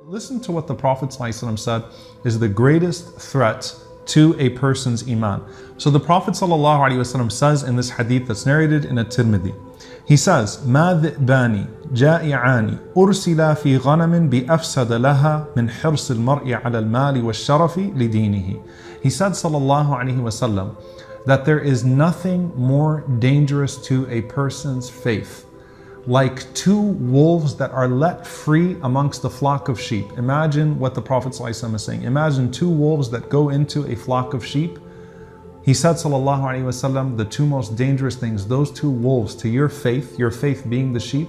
Listen to what the Prophet ﷺ said is the greatest threat to a person's Iman. So the Prophet ﷺ says in this hadith that's narrated in At-Tirmidhi, he says, مَا ذِئْبَانِ جَائِعَانِ أُرْسِلَا فِي غَنَمٍ بِأَفْسَدَ لَهَا مِنْ حِرْصِ الْمَرْءِ عَلَى الْمَالِ وَالشَّرَفِ لِدِينِهِ. He said ﷺ that there is nothing more dangerous to a person's faith like two wolves that are let free amongst a flock of sheep. Imagine what the Prophet ﷺ is saying. Imagine two wolves that go into a flock of sheep. He said, sallallahu alaihi wasallam, the two most dangerous things, those two wolves to your faith being the sheep,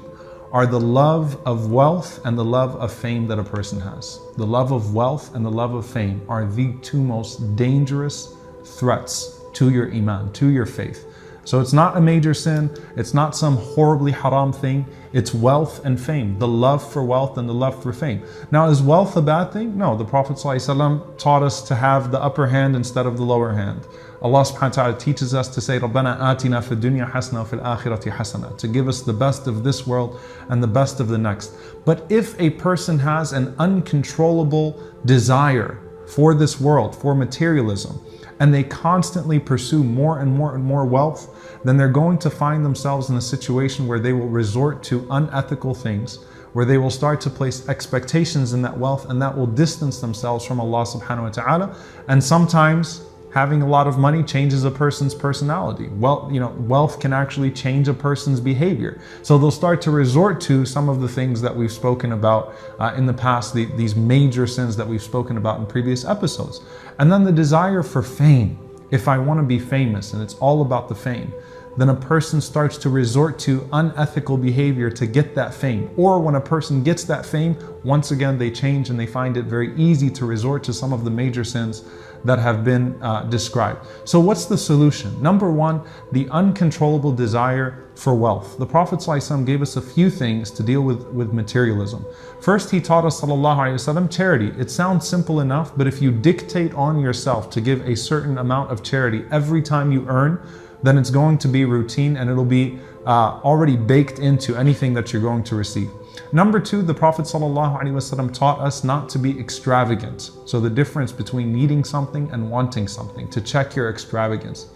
are the love of wealth and the love of fame that a person has. The love of wealth and the love of fame are the two most dangerous threats to your Iman, to your faith. So it's not a major sin, it's not some horribly haram thing, it's wealth and fame, the love for wealth and the love for fame. Now, is wealth a bad thing? No, the Prophet ﷺ taught us to have the upper hand instead of the lower hand. Allah subhanahu wa ta'ala teaches us to say, رَبَّنَا آتِنَا فِي الدُّنْيَا حَسَنَةً وَفِي الْآخِرَةِ حَسَنَةً, to give us the best of this world and the best of the next. But if a person has an uncontrollable desire for this world, for materialism, and they constantly pursue more and more and more wealth, then they're going to find themselves in a situation where they will resort to unethical things, where they will start to place expectations in that wealth, and that will distance themselves from Allah subhanahu wa ta'ala. And sometimes having a lot of money changes a person's personality. Wealth can actually change a person's behavior. So they'll start to resort to some of the things that we've spoken about in the past, these major sins that we've spoken about in previous episodes. And then the desire for fame. If I want to be famous and it's all about the fame, then a person starts to resort to unethical behavior to get that fame. Or when a person gets that fame, once again they change and they find it very easy to resort to some of the major sins that have been described. So what's the solution? Number one, the uncontrollable desire for wealth. The Prophet ﷺ gave us a few things to deal with materialism. First, he taught us ﷺ charity. It sounds simple enough, but if you dictate on yourself to give a certain amount of charity every time you earn, then it's going to be routine and it'll be already baked into anything that you're going to receive. Number two, the Prophet ﷺ taught us not to be extravagant. So the difference between needing something and wanting something, to check your extravagance.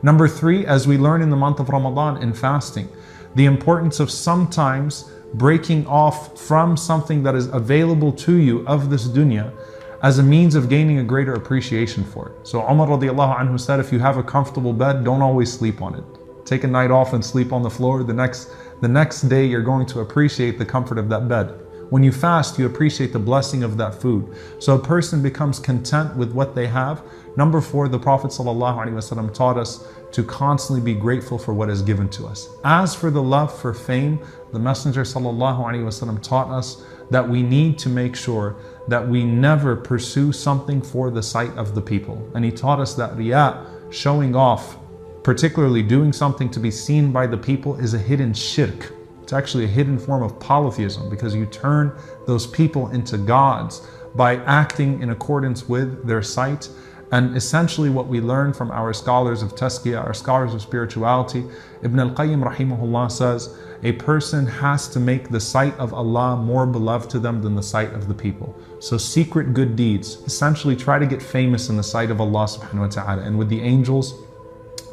Number three, as we learn in the month of Ramadan in fasting, the importance of sometimes breaking off from something that is available to you of this dunya as a means of gaining a greater appreciation for it. So Omar radiallahu anhu said, if you have a comfortable bed, don't always sleep on it. Take a night off and sleep on the floor. The next day you're going to appreciate the comfort of that bed. When you fast, you appreciate the blessing of that food. So a person becomes content with what they have. Number four, the Prophet ﷺ taught us to constantly be grateful for what is given to us. As for the love for fame, the Messenger ﷺ taught us that we need to make sure that we never pursue something for the sight of the people. And he taught us that riya, showing off, particularly doing something to be seen by the people, is a hidden shirk. It's actually a hidden form of polytheism, because you turn those people into gods by acting in accordance with their sight. And essentially what we learn from our scholars of tazkiyah, our scholars of spirituality, Ibn al-Qayyim rahimahullah says, a person has to make the sight of Allah more beloved to them than the sight of the people. So secret good deeds, essentially try to get famous in the sight of Allah subhanahu wa ta'ala and with the angels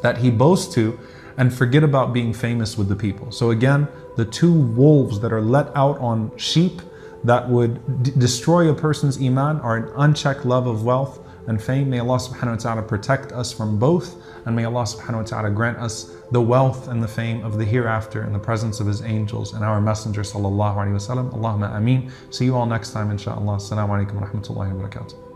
that He boasts to, and forget about being famous with the people. So again, the two wolves that are let out on sheep that would destroy a person's Iman are an unchecked love of wealth and fame. May Allah subhanahu wa ta'ala protect us from both, and may Allah subhanahu wa ta'ala grant us the wealth and the fame of the hereafter in the presence of His angels and our Messenger sallallahu alaihi wasallam. Allahumma ameen. See you all next time inshaAllah. Assalamu alaikum wa rahmatullahi wa barakatuh.